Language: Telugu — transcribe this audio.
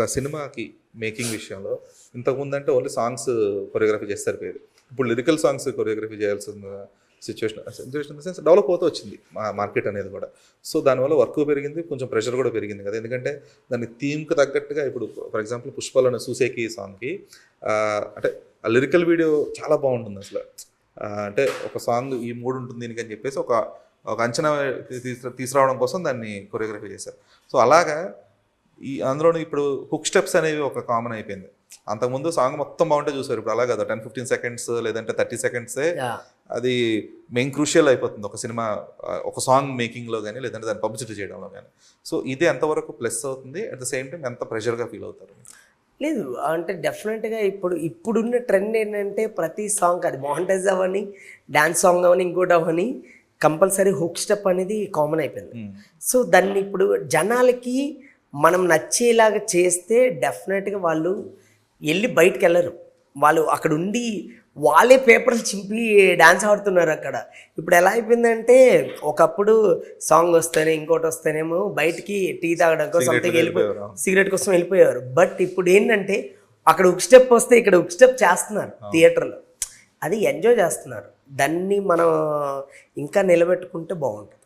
ఒక సినిమాకి మేకింగ్ విషయంలో ఇంతకుముందు అంటే ఓన్లీ సాంగ్స్ కొరియోగ్రఫీ చేస్తే సరిపోయేది. ఇప్పుడు లిరికల్ సాంగ్స్ కొరియోగ్రఫీ చేయాల్సిన సిచ్యువేషన్ సెన్స్ డెవలప్ అవుతూ వచ్చింది మార్కెట్ అనేది కూడా. సో దానివల్ల వర్క్ పెరిగింది, కొంచెం ప్రెషర్ కూడా పెరిగింది కదా. ఎందుకంటే దాని థీమ్కి తగ్గట్టుగా ఇప్పుడు ఫర్ ఎగ్జాంపుల్ పుష్పలోని సూసేకి సాంగ్కి అంటే ఆ లిరికల్ వీడియో చాలా బాగుంటుంది అసలు. అంటే ఒక సాంగ్ ఈ మూడు ఉంటుంది దీనికి అని చెప్పేసి ఒక అంచనా తీసుకురావడం కోసం దాన్ని కొరియోగ్రఫీ చేశారు. సో అలాగా అందులోనూ ఇప్పుడు హుక్ స్టెప్స్ అనేవి ఒక కామన్ అయిపోయింది. అంతకుముందు సాంగ్ మొత్తం బాగుంటే చూసారు, ఇప్పుడు అలా కదా 10-15 సెకండ్స్ లేదంటే 30 సెకండ్సే అది మెయిన్ క్రూషియల్ అయిపోతుంది ఒక సినిమా ఒక సాంగ్ మేకింగ్లో కానీ లేదంటే దాన్ని పబ్లిసిటీ చేయడంలో కానీ. సో ఇది ఎంతవరకు ప్లస్ అవుతుంది, అట్ ద సేమ్ టైం ఎంత ప్రెషర్గా ఫీల్ అవుతారు? లేదు అంటే డెఫినెట్గా ఇప్పుడున్న ట్రెండ్ ఏంటంటే ప్రతి సాంగ్ అది మానిటైజ్ అవ్వని, డ్యాన్స్ సాంగ్ అవని, ఇంకోటి అవని కంపల్సరీ హుక్ స్టెప్ అనేది కామన్ అయిపోయింది. సో దాన్ని ఇప్పుడు జనాలకి మనం నచ్చేలాగా చేస్తే డెఫినెట్గా వాళ్ళు వెళ్ళి బయటకు వెళ్ళరు. వాళ్ళు అక్కడ ఉండి వాళ్ళే పేపర్లు చింపి డ్యాన్స్ ఆడుతున్నారు అక్కడ. ఇప్పుడు ఎలా అయిపోయిందంటే ఒకప్పుడు సాంగ్ వస్తేనే ఇంకోటి వస్తేనేమో బయటికి టీ తాగడానికి సంథింగ్ వెళ్ళిపోయారు, సిగరెట్ కోసం వెళ్ళిపోయేవారు. బట్ ఇప్పుడు ఏంటంటే అక్కడ హుక్ స్టెప్ వస్తే ఇక్కడ హుక్ స్టెప్ చేస్తున్నారు థియేటర్లో, అది ఎంజాయ్ చేస్తున్నారు. దాన్ని మనం ఇంకా నిలబెట్టుకుంటే బాగుంటుంది.